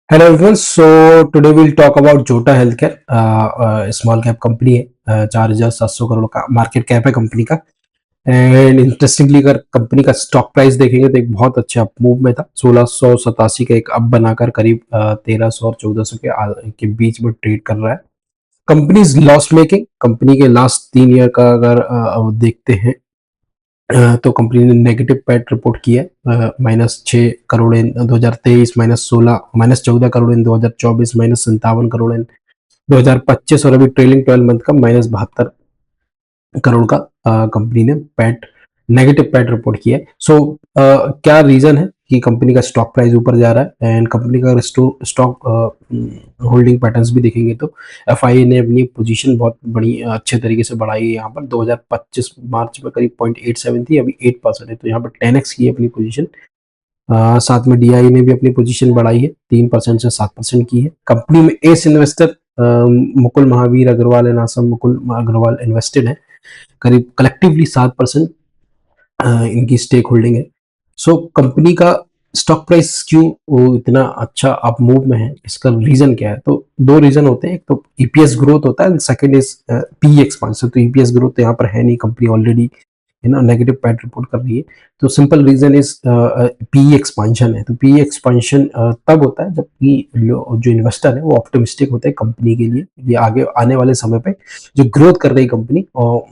Hello everyone. So today we'll talk about Jota Healthcare. Small cap company है। 4,700 करोड़ का market cap है company का। And interestingly अगर company का स्टॉक प्राइस देखेंगे तो एक बहुत अच्छा मूव में था। 1687 का एक अप बनाकर करीब 1300 और 1400 के बीच में ट्रेड कर रहा है। Company is loss making. Company के लास्ट 3 ईयर का अगर देखते हैं तो कंपनी ने नेगेटिव पैट रिपोर्ट किया है। -6 करोड़ इन 2023, -14 करोड़ इन 2024, -57 करोड़ इन 2025 और अभी ट्रेलिंग 12 मंथ का -72 करोड़ का कंपनी ने पैट नेगेटिव पैट रिपोर्ट किया है। सो क्या रीजन है कि कंपनी का स्टॉक प्राइस ऊपर जा रहा है एंड कंपनी का स्टॉक होल्डिंग पैटर्न्स भी देखेंगे तो एफआईए ने अपनी पोजीशन बहुत बड़ी अच्छे तरीके से बढ़ाई है। यहाँ पर 2025 मार्च में करीब 0.87 थी, अभी 8% है, तो यहाँ पर 10x की है अपनी पोजीशन। साथ में डीआई ने भी अपनी पोजीशन बढ़ाई है, 3% से 7% की है। कंपनी में ace investor Mukul Mahavir Agrawal and आसम मुकुल अग्रवाल इन्वेस्टेड है। करीब कलेक्टिवली 7% इनकी स्टेक होल्डिंग है। सो कंपनी का स्टॉक प्राइस क्यों वो इतना अच्छा अप मूव में है, इसका रीजन क्या है? तो दो रीजन होते हैं। एक तो ईपीएस ग्रोथ होता है, सेकंड इज पी एक्सपांशन। तो ईपीएस ग्रोथ तो यहाँ पर है नहीं, कंपनी ऑलरेडी है ना नेगेटिव पैट रिपोर्ट कर रही है। तो simple reason is P expansion है। तो पी एक्सपांशन तब होता है जबकि जो इन्वेस्टर है वो ऑप्टिमिस्टिक होते हैं कंपनी के लिए, ये आगे आने वाले समय पे जो ग्रोथ कर रही कंपनी और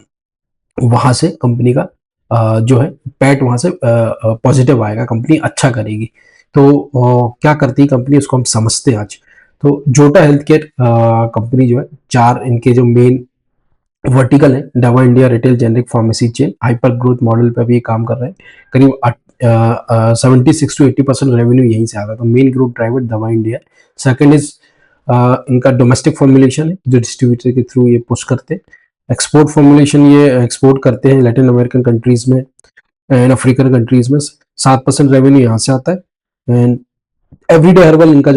वहां से कंपनी का जो है पैट वहां से पॉजिटिव आएगा, कंपनी अच्छा करेगी। तो क्या करती है कंपनी, उसको हम समझते हैं आज। तो जोटा हेल्थ केयर कंपनी जो है, चार इनके जो मेन वर्टिकल है, दवा India, retail, generic, pharmacy chain, hyper growth model पे भी ये काम कर रहे हैं। करीब 76 to 80% रेवेन्यू यहीं से आता है। तो मेन ग्रोथ ड्राइवर दवा इंडिया। सेकंड इज इनका डोमेस्टिक फॉर्मुलेशन है जो डिस्ट्रीब्यूटर के थ्रू ये पुश करते हैं। एक्सपोर्ट फॉर्मुलेशन ये एक्सपोर्ट करते हैं लैटिन अमेरिकन कंट्रीज में एंड अफ्रीकन कंट्रीज में। 7% रेवेन्यू यहाँ से आता है। एंड एवरीडे हर्बल इनका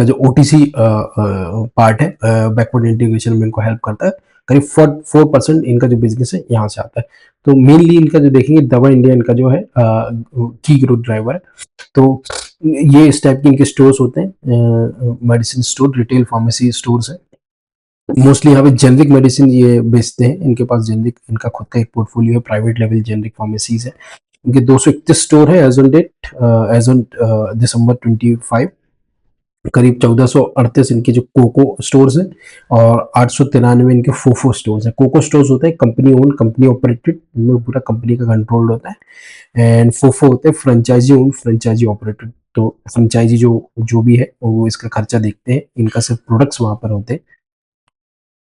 जो ओटीसी पार्ट है, बैकवर्ड इंटीग्रेशन में इनको हेल्प करता है। करीब 4% इनका जो बिजनेस है यहाँ से आता है। तो मेनली इनका जो देखेंगे दवा इंडिया इनका जो है की ग्रोथ ड्राइवर है। तो ये इस टाइप के इनके स्टोर्स होते हैं, medicine store, retail pharmacy stores है। मोस्टली यहाँ पे जेनरिक मेडिसिन ये बेचते हैं। इनके पास जेनरिक, इनका खुद का एक पोर्टफोलियो है, प्राइवेट लेवल जेनरिक फार्मेसीज है। इनके 231 स्टोर है as on date, as on December 25। करीब 1438 इनके जो कोको स्टोर्स हैं और 893 इनके फोफो स्टोर्स हैं। कोको स्टोर्स होते हैं कंपनी ओन, कंपनी ऑपरेटेड, इनमें पूरा कंपनी का कंट्रोल होता है। एंड फोफो होते हैं फ्रेंचाइजी ओन, फ्रेंचाइजी ऑपरेटेड। तो फ्रेंचाइजी जो जो भी है वो इसका खर्चा देखते हैं, इनका सिर्फ प्रोडक्ट्स वहां पर होते हैं।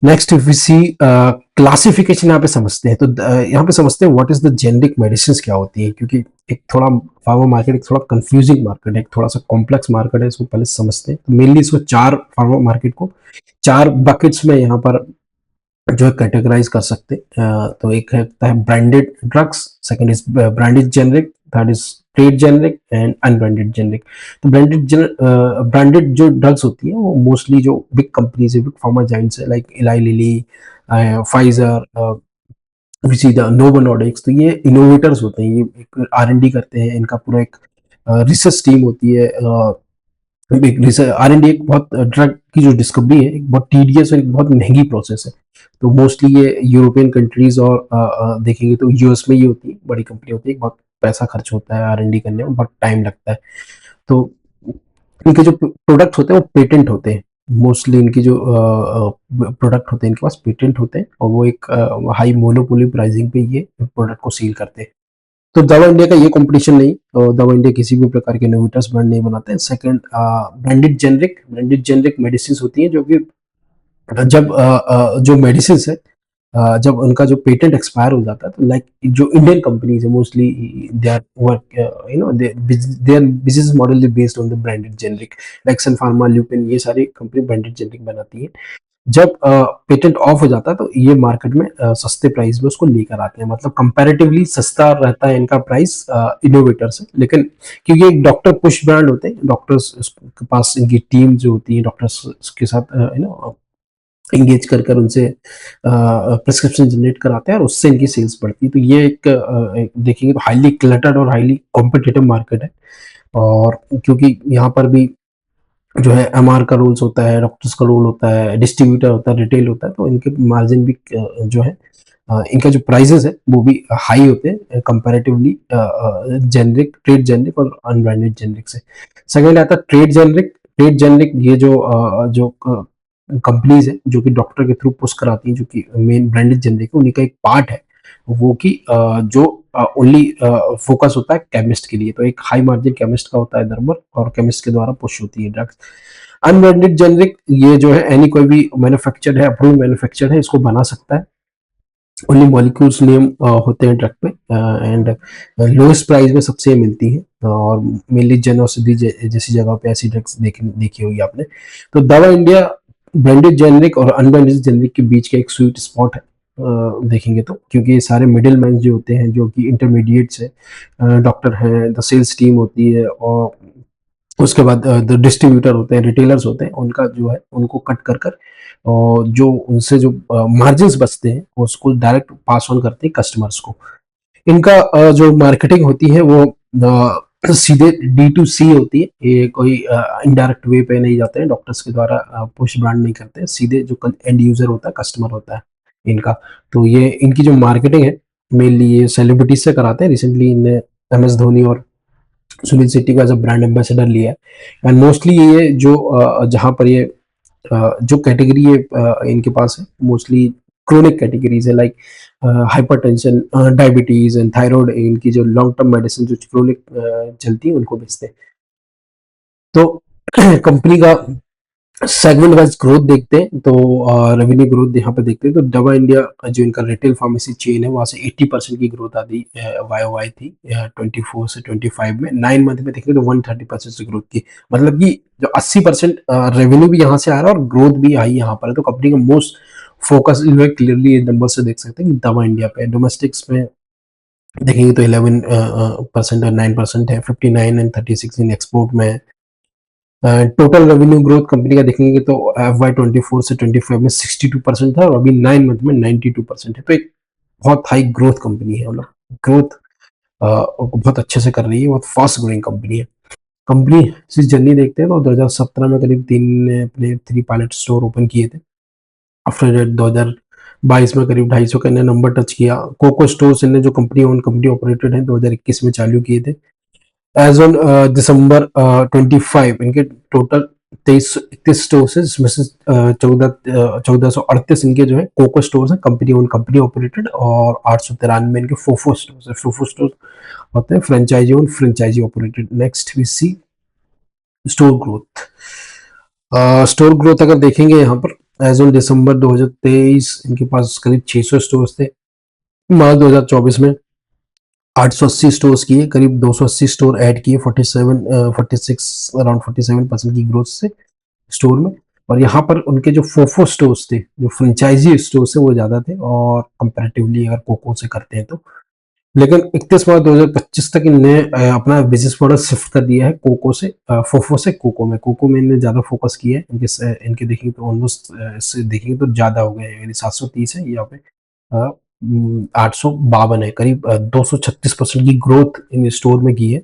Next if we see classification यहाँ पे समझते हैं। तो यहाँ पे समझते हैं what is the generic medicine क्या होती है, क्योंकि एक थोड़ा फार्मा मार्केट एक थोड़ा कंफ्यूजिंग मार्केट है, एक थोड़ा सा कॉम्प्लेक्स मार्केट है, इसको पहले समझते हैं। तो मेनली इसको चार फार्मा मार्केट को चार बकेट्स में यहाँ पर जो है कैटेगराइज कर सकते हैं। तो एक है branded drugs, second is branded generic, third is trade generic and unbranded generic. तो ब्रांडेड जो ड्रग्स होती है वो मोस्टली जो बिग कंपनीज है, बिग फार्मा जाइंट्स है, like Eli Lilly, Pfizer, Novo Nordisk. तो ये इनोवेटर्स होते हैं, ये एक आर एन डी करते हैं, इनका पूरा एक रिसर्च टीम होती है। आर एंड डी एक बहुत ड्रग की जो डिस्कवरी है एक बहुत टीडियस और एक बहुत महंगी प्रोसेस है। तो मोस्टली ये यूरोपियन कंट्रीज और देखेंगे तो यूएस में ये होती है, बड़ी कंपनी होती है, बहुत पैसा खर्च होता है आर एंड डी करने में, बहुत टाइम लगता है। तो इनके जो प्रोडक्ट होते हैं वो पेटेंट होते हैं। मोस्टली इनकी जो प्रोडक्ट होते हैं इनके पास पेटेंट होते हैं और वो एक हाई मोनोपोली प्राइसिंग पे ये प्रोडक्ट को सील करते हैं। तो दवा इंडिया का ये कंपटीशन नहीं, तो दवा इंडिया किसी भी प्रकार के इनोवेटर्स ब्रांड नहीं बनाते हैं। सेकंड, ब्रांडेड जेनरिक मेडिसिन होती है जो कि जब जो मेडिसिन है जब उनका जो पेटेंट एक्सपायर हो जाता है, तो लाइक जो इंडियन कंपनीज है mostly they are work, you know their business model is based on the branded generic, like Sun Pharma, Lupin, ये सारी कंपनी ब्रांडेड जेनरिक बनाती है। जब पेटेंट ऑफ हो जाता है तो ये मार्केट में सस्ते प्राइस में उसको लेकर आते हैं, मतलब कंपैरेटिवली सस्ता रहता है इनका प्राइस इनोवेटर से। लेकिन क्योंकि एक डॉक्टर पुश ब्रांड होते हैं, डॉक्टर्स के पास इनकी टीम जो होती है डॉक्टर्स के साथ यू नो एंगेज कर कर उनसे प्रिस्क्रिप्शन जनरेट कराते हैं और उससे इनकी सेल्स बढ़ती है। तो ये एक देखेंगे तो हाईली क्लटर्ड और हाईली कॉम्पिटिटिव मार्केट है। और क्योंकि यहाँ पर भी जो है एमआर का रोल्स होता है, डॉक्टर्स का रोल होता है, डिस्ट्रीब्यूटर होता है, रिटेल होता है, तो इनके मार्जिन भी जो है इनका जो प्राइसेस है वो भी हाई होते हैं कंपैरेटिवली जेनरिक, ट्रेड जेनरिक और अनब्रांडेड जेनरिक से। सेकंड आता है ट्रेड जेनरिक। ट्रेड जेनरिक ये जो कंपनीज है जो कि डॉक्टर के थ्रू पुश कराती हैं, जो कि मेन ब्रांडेड जेनरिक है, उन्हीं का एक पार्ट है वो कि जो ओनली फोकस होता है केमिस्ट के लिए, तो एक हाई मार्जिन केमिस्ट का होता है नंबर और केमिस्ट के द्वारा पुश होती है ड्रग्स। अनब्रांडेड जेनरिक ये जो है एनी कोई भी मैन्युफैक्चर्ड है, अप्रूव मैन्युफैक्चर्ड है, इसको बना सकता है। ओनली मॉलिक्यूल्स नेम होते हैं ड्रग पे एंड लोएस्ट प्राइस में सबसे मिलती है और मेनली जन औषधि जैसी जगह पे ऐसी ड्रग्स देखी होगी आपने। तो दवा इंडिया ब्रांडेड जेनरिक और अनब्रांडेड जेनरिक के बीच का एक स्वीट स्पॉट है देखेंगे तो, क्योंकि ये सारे मिडिल मैन जो होते हैं जो कि इंटरमीडिएट्स है, डॉक्टर हैं, द सेल्स टीम होती है और उसके बाद डिस्ट्रीब्यूटर होते हैं, रिटेलर्स होते हैं, उनका जो है उनको कट कर कर और जो उनसे जो मार्जिन बचते हैं उसको डायरेक्ट पास ऑन करते हैं कस्टमर्स को। इनका जो मार्केटिंग होती है वो सीधे D2C होती है, ये कोई इनडायरेक्ट वे पे नहीं जाते हैं, डॉक्टर्स के द्वारा पुश ब्रांड नहीं करते हैं, सीधे जो एंड यूजर होता है, कस्टमर होता है इनका। तो ये इनकी जो मार्केटिंग है मेनली ये सेलिब्रिटीज से कराते हैं। रिसेंटली इनने MS धोनी और सुनील शेट्टी को एज अ ब्रांड एम्बेसडर लिया है एंड मोस्टली ये जो जहाँ पर ये जो कैटेगरी ये इनके पास है मोस्टली क्रोनिक कैटेगरीज है, like hypertension, diabetes and thyroid, इनकी जो लॉन्ग टर्म मेडिसिन जो क्रोनिक चलती है उनको बेचते हैं। तो कंपनी का सेगमेंट वाइज ग्रोथ देखते हैं तो रेवेन्यू ग्रोथ यहाँ पे देखते हैं तो दवा इंडिया जो इनका रिटेल फार्मेसी चेन है वहाँ से 80% की ग्रोथ आती YOY थी 24 से 25 में। 9 मंथ में देखेंगे तो 130% से ग्रोथ की, मतलब कि जो 80% रेवेन्यू भी यहाँ से आ रहा है और ग्रोथ भी आई यहाँ पर है। तो कंपनी का मोस्ट फोकस क्लियरली नंबर से देख सकते हैं कि दवा इंडिया पे। डोमेस्टिक्स में देखेंगे तो 11% और 9% है, 59 एंड 36 इन एक्सपोर्ट में। टोटल रेवेन्यू ग्रोथ कंपनी का देखेंगे तो FY 24 से 25 में 62% था और अभी 9 मंथ में 92% है। तो एक बहुत हाई ग्रोथ कंपनी है, मतलब ग्रोथ बहुत अच्छे से कर रही है, बहुत फास्ट ग्रोइंग कंपनी है। कंपनी से जर्नी देखते हैं तो 2017 में करीब 3 पायलट स्टोर ओपन किए थे। आफ्टर दैट 2022 में करीब 250 का इन्हें नंबर टच किया। कोको स्टोर्स इन्हें जो कंपनी ओन कंपनी ऑपरेटेड है 2021 में चालू किए थे। एज ऑन दिसंबर 25 इनके टोटल 23 स्टोर्स है, जिसमें से 1438 इनके जो है कोको स्टोर्स है, कंपनी ओन कंपनी ऑपरेटेड, और 893 इनके फोफो स्टोर्स है। फोफो स्टोर होते हैं franchisee own franchisee operated. Next we see store growth. Store growth अगर देखेंगे यहाँ पर एज ऑन दिसंबर 2023 इनके पास करीब 600 स्टोर्स थे। मार्च 2024 में 880 स्टोर्स किए, करीब 280 स्टोर ऐड किए, 46 अराउंड 47% की ग्रोथ से स्टोर में। और यहाँ पर उनके जो फोफो स्टोर्स थे, जो फ्रेंचाइजी स्टोर्स थे वो ज्यादा थे और कंपैरेटिवली अगर कोको से करते हैं तो। लेकिन 31 मार्च 2025 तक इनने अपना बिजनेस मॉडल शिफ्ट कर दिया है कोको से फोफो से कोको में। कोको में इनने ज्यादा फोकस किया है, इनके देखेंगे तो ऑलमोस्ट इससे देखेंगे तो ज्यादा हो गए हैं, यानी 730 है यहाँ पे 852 है, करीब 236% की ग्रोथ इन स्टोर में की है,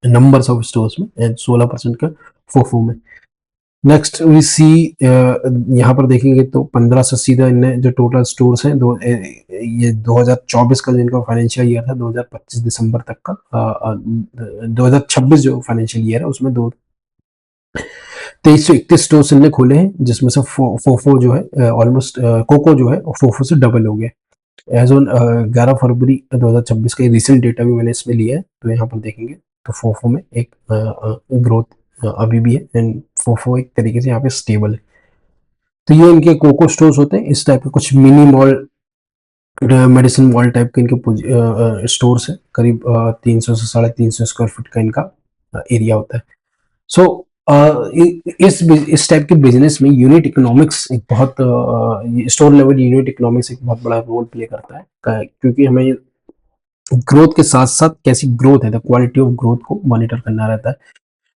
नंबर्स ऑफ स्टोर्स में, एंड 16% का फोफो में। नेक्स्ट वी सी यहाँ पर देखेंगे तो 15 से सीधा इनने जो टोटल स्टोर्स हैं ये 2024 का जो इनका फाइनेंशियल ईयर था 2025 दिसंबर तक का 2026 जो फाइनेंशियल ईयर है उसमें 2331 स्टोर्स इनने खोले हैं, जिसमें से फोफो जो है ऑलमोस्ट कोको जो है फोफो से डबल हो गया। एज ऑन 11 फरवरी 2026 का रिसेंट डेटा भी मैंने इसमें लिया है, तो यहाँ पर देखेंगे तो फोफो में एक ग्रोथ अभी भी है एंड फोफो एक तरीके से यहाँ पे स्टेबल है। तो ये इनके कोको स्टोर्स होते हैं, इस टाइप के कुछ mini mall, medicine mall type के इनके स्टोर्स है, करीब 300 से 350 स्क्वायर फीट का इनका एरिया होता है। सो इस टाइप के बिजनेस में यूनिट इकोनॉमिक्स एक बहुत स्टोर लेवल यूनिट इकोनॉमिक्स एक बहुत बड़ा रोल प्ले करता है, क्योंकि हमें ग्रोथ के साथ साथ कैसी ग्रोथ है, द क्वालिटी ऑफ ग्रोथ को मॉनिटर करना रहता है।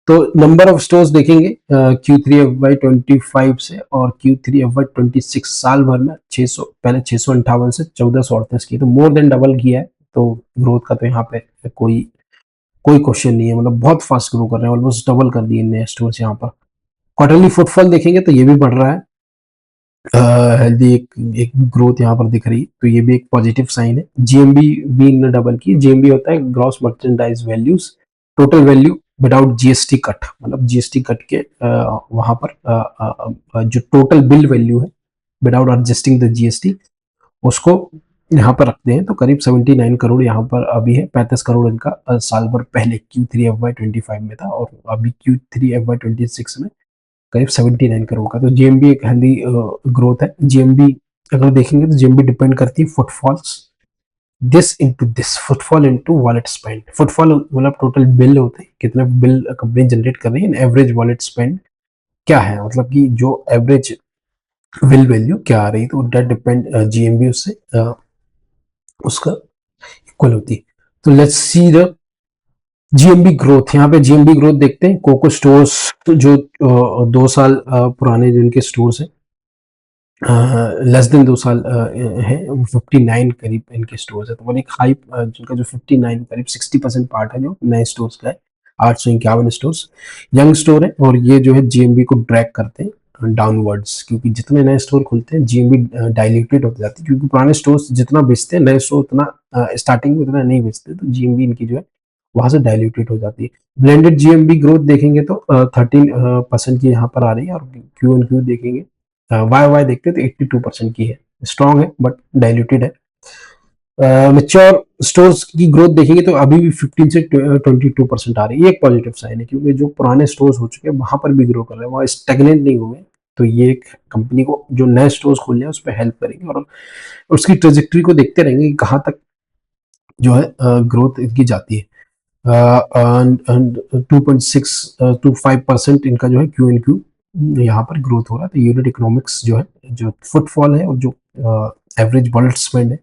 तो नंबर ऑफ स्टोर्स देखेंगे Q3 FY 25 से और Q3 FY 26 साल भर में 600, पहले 658 से 1438 की, तो मोर देन डबल किया है। तो ग्रोथ का तो यहाँ पे कोई कोई क्वेश्चन नहीं है, मतलब बहुत फास्ट ग्रो कर रहे हैं, ऑलमोस्ट डबल कर दिए नए स्टोर्स यहाँ पर। क्वार्टरली फुटफॉल देखेंगे तो ये भी बढ़ रहा है, हेल्दी एक एक ग्रोथ यहाँ पर दिख रही है, तो ये भी एक पॉजिटिव साइन है। जीएमबी भी इनने डबल की। जीएमबी होता है gross merchandise values, total value without GST cut, मतलब जीएसटी कट के वहां पर जो टोटल बिल वैल्यू है विदाउट एडजस्टिंग द जीएसटी, उसको यहाँ पर रखते हैं तो करीब 79 करोड़ यहाँ पर अभी है। 35 करोड़ इनका साल भर पहले Q3 FY25 में था, और अभी Q3 FY26 में करीब 79 करोड़ का। तो जीएमबी एक हेल्दी ग्रोथ है। जीएमबी अगर देखेंगे तो जीएमबी डिपेंड करती है footfalls, this footfall into wallet spend. Footfall मतलब टोटल बिल होते हैं, कितना बिल कंपनी जनरेट कर रही है, एवरेज वॉलेट स्पेंड क्या है, मतलब कि जो एवरेज बिल वैल्यू क्या आ रही है, तो डेट डिपेंड जीएमबी उससे उसका इक्वल होती है। तो let's see the GMB growth. यहाँ पे जीएमबी ग्रोथ देखते हैं। कोको स्टोर्स जो 2 साल पुराने जिनके स्टोर्स हैं, लेस देन 2 साल है, 59 करीब इनके स्टोर्स है। तो वो एक हाई जिनका जो 59 करीब 60% पार्ट है जो नए स्टोर्स का है, 851 स्टोर्स यंग स्टोर है, और ये जो है जीएमबी को ड्रैग करते हैं डाउनवर्ड्स, क्योंकि जितने नए स्टोर खुलते हैं जीएमबी डाइल्यूटेड होते जाती है, क्योंकि पुराने स्टोर्स जितना बेचते हैं नए स्टोर उतना स्टार्टिंग में उतना नहीं बेचते, तो जीएमबी इनकी जो है वहां से डाइल्यूटेड हो जाती है। ब्लेंडेड जीएमबी ग्रोथ देखेंगे तो 13% की यहाँ पर आ रही है, और क्यू एन क्यू देखेंगे वाई वाई देखते हैं तो 82% की है। स्ट्रॉन्ग है बट डाइल्यूटेड है। मेच्योर स्टोर्स की ग्रोथ देखेंगे तो अभी भी 15 से 22% आ रही है। ये एक पॉजिटिव साइन है, क्योंकि जो पुराने स्टोर्स हो चुके हैं वहां पर भी ग्रो कर रहे हैं, वहां स्टेगनेंट नहीं हुए। तो ये एक कंपनी को जो नए स्टोर्स खोलने हैं उस पर हेल्प करेंगे, और उसकी ट्रेजेक्ट्री को देखते रहेंगे कि कहाँ तक जो है ग्रोथ इनकी जाती है। 2.6 to 5% इनका जो है क्यू एन क्यू यहाँ पर ग्रोथ हो रहा है। तो यूनिट इकोनॉमिक्स जो है, जो फुटफॉल है और जो एवरेज वॉलेट स्पेंड है,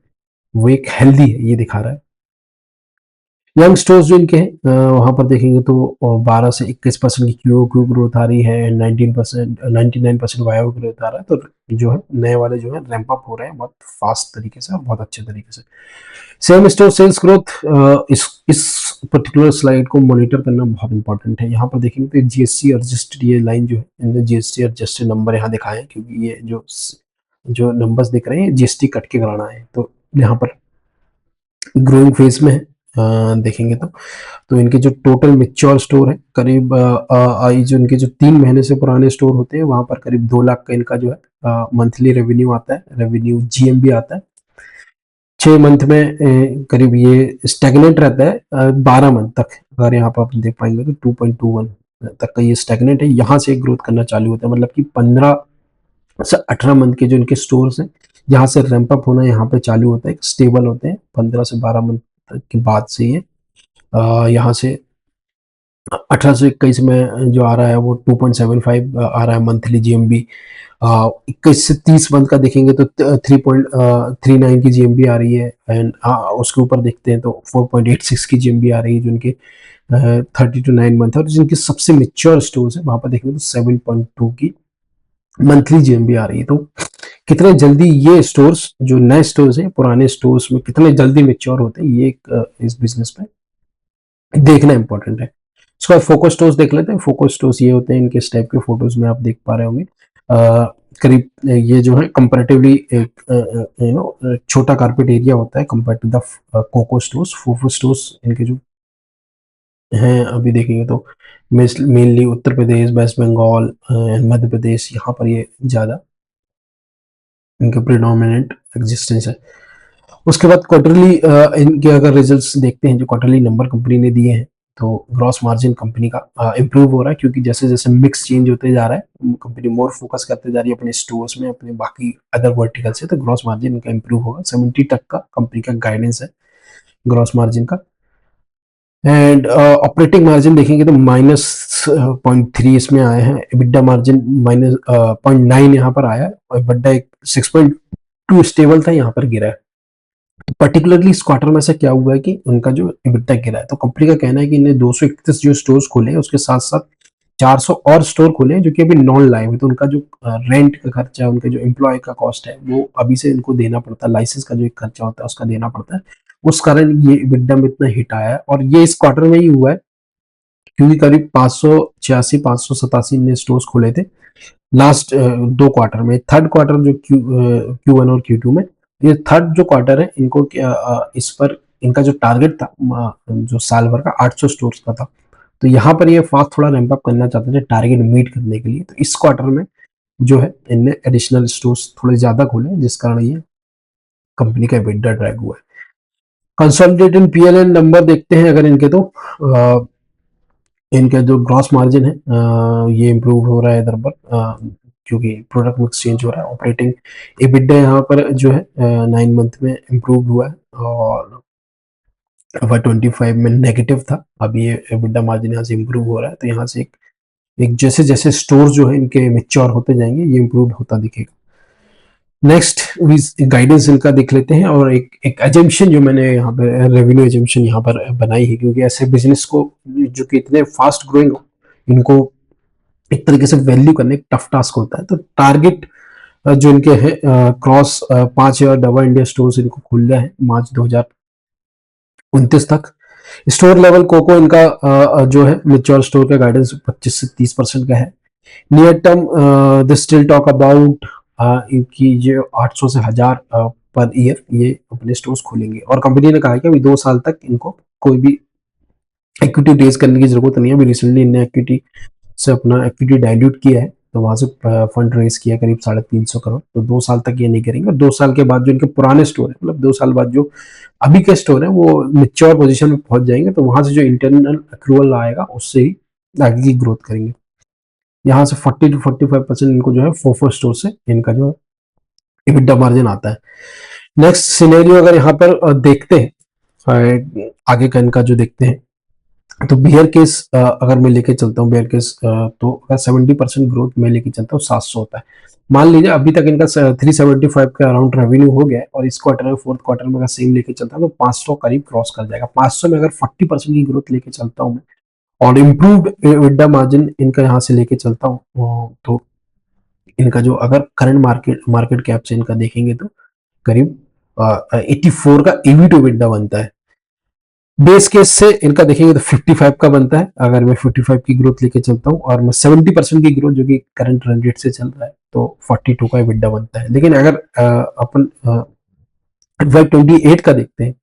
वो एक हेल्दी है, ये दिखा रहा है। यंग स्टोर्स जो इनके हैं वहां पर देखेंगे तो 12 से 21% की क्यू क्यू ग्रोथ आ रही है, 99% वाई ग्रोथ आ रहा है। तो जो है नए वाले जो है रैंप अप हो रहे हैं बहुत फास्ट तरीके से और बहुत अच्छे तरीके से। सेम स्टोर सेल्स ग्रोथ, इस पर्टिकुलर स्लाइड को मॉनिटर करना बहुत इंपॉर्टेंट है। यहाँ पर देखेंगे तो जीएसटी एडजस्टेड ये लाइन जो है, इनमें जीएसटी एडजस्टेड नंबर यहाँ दिखाए हैं, क्योंकि ये जो नंबर्स दिख रहे हैं जीएसटी कट के कराना है। तो यहाँ पर ग्रोइंग फेज में है। देखेंगे तो इनके जो टोटल मेच्योर स्टोर है करीब जो इनके जो 3 महीने से पुराने स्टोर होते हैं वहां पर करीब 2 लाख का इनका जो है मंथली रेवेन्यू आता है, रेवेन्यू जीएमबी आता है। 6 मंथ में करीब ये स्टेगनेंट रहता है, 12 मंथ तक अगर यहाँ पर आप देख पाएंगे तो 2.21 तक का ये स्टेगनेंट है। यहाँ से ग्रोथ करना चालू होता है, मतलब कि 15 से 18 मंथ के जो इनके स्टोर्स हैं यहाँ से रैंप अप होना यहाँ पे चालू होता है, स्टेबल होते हैं। 15 से 12 मंथ के बाद से ये यहाँ से 18 से 21 में जो आ रहा है वो 2.75 आ रहा है मंथली जीएमबी। 21 से 30 मंथ का देखेंगे तो 3.39 की जीएमबी आ रही है, एंड उसके ऊपर देखते हैं तो 4.86 की जीएमबी आ रही है जो इनके 30 to 9 मंथ है। और जिनके सबसे मेच्योर स्टोर्स है वहां पर देखेंगे तो 7.2 की मंथली जीएमबी आ रही है। तो कितने जल्दी ये स्टोर्स जो नए स्टोर्स हैं पुराने स्टोर्स में कितने जल्दी मेच्योर होते हैं, ये एक इस बिजनेस में देखना इंपॉर्टेंट है। इसके बाद फोकस स्टोर्स देख लेते हैं। फोकस स्टोर्स ये होते हैं, इनके इस टाइप के फोटोज में आप देख पा रहे होंगे। करीब ये जो है कंपैरेटिवली एक छोटा कारपेट एरिया होता है compare to the COCO stores. Focus stores इनके जो हैं अभी देखेंगे तो मेनली उत्तर प्रदेश, वेस्ट बंगाल एंड मध्य प्रदेश, यहाँ पर ये ज़्यादा इनका प्रिडोमिनेंट एग्जिस्टेंस है। उसके बाद क्वार्टरली इनके अगर रिजल्ट्स देखते हैं, जो क्वार्टरली नंबर कंपनी ने दिए हैं, तो ग्रॉस मार्जिन कंपनी का इम्प्रूव हो रहा है, क्योंकि जैसे जैसे मिक्स चेंज होते जा रहा है कंपनी मोर फोकस करते जा रही है अपने स्टोर्स में, अपने बाकी अदर वर्टिकल से, तो ग्रॉस मार्जिन इनका इम्प्रूव होगा। 70 तक का कंपनी का गाइडेंस है ग्रॉस मार्जिन का। एंड ऑपरेटिंग मार्जिन देखेंगे तो -0.3 इसमें आए हैं। EBITDA मार्जिन -0.9 यहाँ पर आया है, और EBITDA 6.2 स्टेबल था, यहाँ पर गिरा है। पर्टिकुलरली इस क्वार्टर में से क्या हुआ है कि उनका जो EBITDA गिरा है, तो कंपनी का कहना है कि इन्हें 231 जो स्टोर्स खोले हैं उसके साथ साथ 400 और स्टोर खोले हैं जो कि अभी नॉन लाइव है। तो उनका जो रेंट का खर्चा है, उनका जो एम्प्लॉय का कॉस्ट है, वो अभी से इनको देना पड़ता है, लाइसेंस का जो एक खर्चा होता है उसका देना पड़ता है। उस कारण ये EBITDA में इतना हिट आया है, और ये इस क्वार्टर में ही हुआ है क्योंकि करीब 586 587 ने स्टोर्स खोले थे लास्ट 2 क्वार्टर में। थर्ड क्वार्टर जो Q1 और Q2 में, ये थर्ड जो क्वार्टर है इनको इस पर इनका जो टारगेट था जो साल भर का 800 स्टोर्स का था, तो यहाँ पर ये फास्ट थोड़ा रैंप अप करना चाहते थे टारगेट मीट करने के लिए। तो इस क्वार्टर में जो है इनने एडिशनल स्टोर्स थोड़े ज्यादा खोले, जिस कारण ये कंपनी का EBITDA ड्रैग हुआ है। कंसोलिडेटेड P&L नंबर देखते हैं अगर इनके, तो इनका जो ग्रॉस मार्जिन है ये इम्प्रूव हो रहा है इधर पर, क्योंकि प्रोडक्ट मिक्स चेंज हो रहा है। ऑपरेटिंग EBITDA यहाँ पर जो है 9 मंथ में इम्प्रूव हुआ है, और 25 में नेगेटिव था, अब ये EBITDA मार्जिन यहाँ से इम्प्रूव हो रहा है। तो यहाँ से एक जैसे जैसे स्टोर जो है इनके मेच्योर होते जाएंगे, ये इम्प्रूव होता दिखेगा। नेक्स्ट गाइडेंस इनका देख लेते हैं, और एक एजम्पशन जो मैंने यहाँ पर रेवेन्यू एजम्पशन यहाँ पर बनाई है, क्योंकि ऐसे बिजनेस को जो कि इतने फास्ट ग्रोइंग हो, इनको एक तरीके से वैल्यू करने एक टफ टास्क होता है। तो टारगेट जो इनके हैं क्रॉस 5,000 दवा इंडिया स्टोर्स इनको खुल है मार्च 2029 तक। स्टोर लेवल कोको इनका जो है मेच्योर स्टोर का गाइडेंस 25 से 30% का है। Near term the still talk about इनकी जो 800 से 1000 पर ईयर ये अपने स्टोर्स खोलेंगे, और कंपनी ने कहा है कि अभी 2 साल तक इनको कोई भी इक्विटी रेज करने की जरूरत नहीं है। अभी रिसेंटली इनने इक्विटी से अपना इक्विटी डाइल्यूट किया है, तो वहां से फंड रेज किया करीब 350 करोड़। तो 2 साल तक ये नहीं करेंगे, 2 साल के बाद जो इनके पुराने स्टोर है, मतलब 2 साल बाद जो अभी के स्टोर है वो मेच्योर पोजीशन में पहुंच जाएंगे, तो वहां से जो इंटरनल अक्रूवल आएगा उससे ही आगे की ग्रोथ करेंगे। यहाँ से 40 to 45% इनको जो है 4 स्टोर से इनका जो EBITDA मार्जिन आता है। नेक्स्ट सिनेरियो अगर यहाँ पर देखते हैं, आगे का इनका जो देखते हैं, तो बियर केस अगर मैं लेके चलता हूँ, बियर केस तो अगर 70% ग्रोथ मैं लेके चलता हूँ 700 होता है। मान लीजिए अभी तक इनका 375 के अराउंड रेवेन्यू हो गया है, और इस क्वार्टर में फोर्थ क्वार्टर में अगर सेम लेके चलता हूँ तो 500 करीब क्रॉस कर जाएगा। 500 में अगर 40% की ग्रोथ लेके चलता हूँ मैं, और इम्प्रूव्ड EBITDA मार्जिन इनका यहाँ से लेके चलता हूँ, तो इनका जो अगर करंट मार्केट कैप से इनका देखेंगे तो करीब 84 का EV टू EBITDA बनता है। बेस केस से इनका देखेंगे तो 55 का बनता है, अगर मैं 55 की ग्रोथ लेके चलता हूँ, और मैं 70% की ग्रोथ जो कि करंट रन रेट से चल रहा है, तो 42 का EBITDA बनता है। लेकिन अगर अपन FY28 का देखते हैं,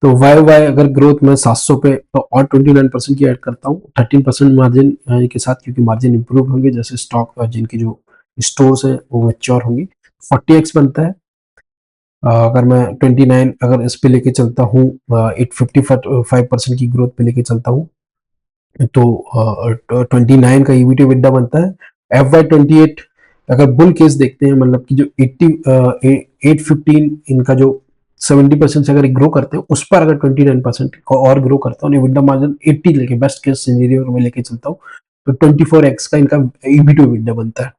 तो वाई अगर ग्रोथ में 700 पे तो और 29% की ऐड करता हूँ 13% मार्जिन के साथ, क्योंकि मार्जिन इंप्रूव होंगे जैसे स्टॉक जिनकी जो स्टोर्स है वो मैच्योर होंगी, 40x बनता है। अगर मैं 29 अगर इस पे लेके चलता हूँ 855% की ग्रोथ पे लेके चलता हूँ, तो 29 का EBIT EBITDA बनता है। FY28 अगर बुल केस देखते हैं, मतलब कि जो 815 इनका जो 70% से अगर ग्रो करते हैं, उस पर अगर 29% को और ग्रो करता हूँ, EBITDA मार्जिन 80 लेके बेस्ट केस सिनेरियो में लेके चलता हूँ, तो 24x का इनका EBIT EBITDA बनता है।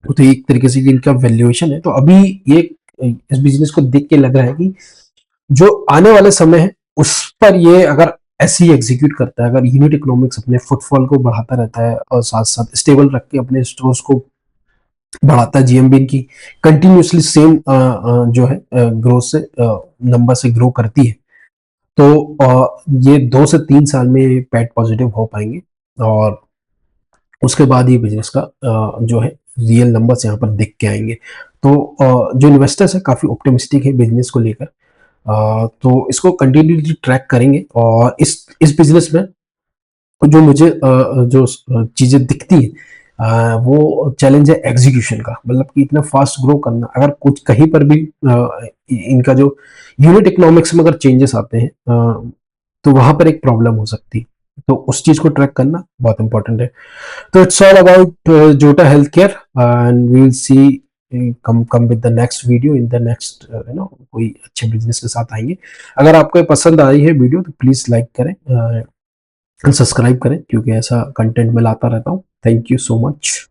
तो एक तरीके से इनका वैल्यूएशन है। तो अभी ये इस बिजनेस को देख के लग रहा है कि जो आने वाले समय है उस पर ये अगर ऐसे ही एग्जीक्यूट करता है, अगर यूनिट इकोनॉमिक्स अपने फुटफॉल को बढ़ाता रहता है और साथ साथ स्टेबल रख के अपने स्टोर्स को बढ़ाता है, GMV की कंटिन्यूसली सेम जो है ग्रोथ से नंबर से ग्रो करती है, तो ये 2 से 3 साल में पैट पॉजिटिव हो पाएंगे, और उसके बाद ये बिजनेस का जो है रियल नंबर्स यहाँ पर दिख के आएंगे। तो जो इन्वेस्टर्स है काफी ऑप्टिमिस्टिक है बिजनेस को लेकर, तो इसको कंटिन्यूली ट्रैक करेंगे। और इस बिजनेस में जो मुझे जो चीजें दिखती है वो चैलेंज है एग्जीक्यूशन का, मतलब कि इतना फास्ट ग्रो करना, अगर कुछ कहीं पर भी इनका जो यूनिट इकोनॉमिक्स में अगर चेंजेस आते हैं तो वहां पर एक प्रॉब्लम हो सकती है, तो उस चीज को ट्रैक करना बहुत इंपॉर्टेंट है। तो it's all about Zota health care, and we will see come with the next video in the next कोई अच्छे बिजनेस के साथ आएंगे। अगर आपको पसंद आई है वीडियो तो प्लीज लाइक करें, सब्सक्राइब करें, क्योंकि ऐसा कंटेंट मैं लाता रहता हूँ। Thank you so much.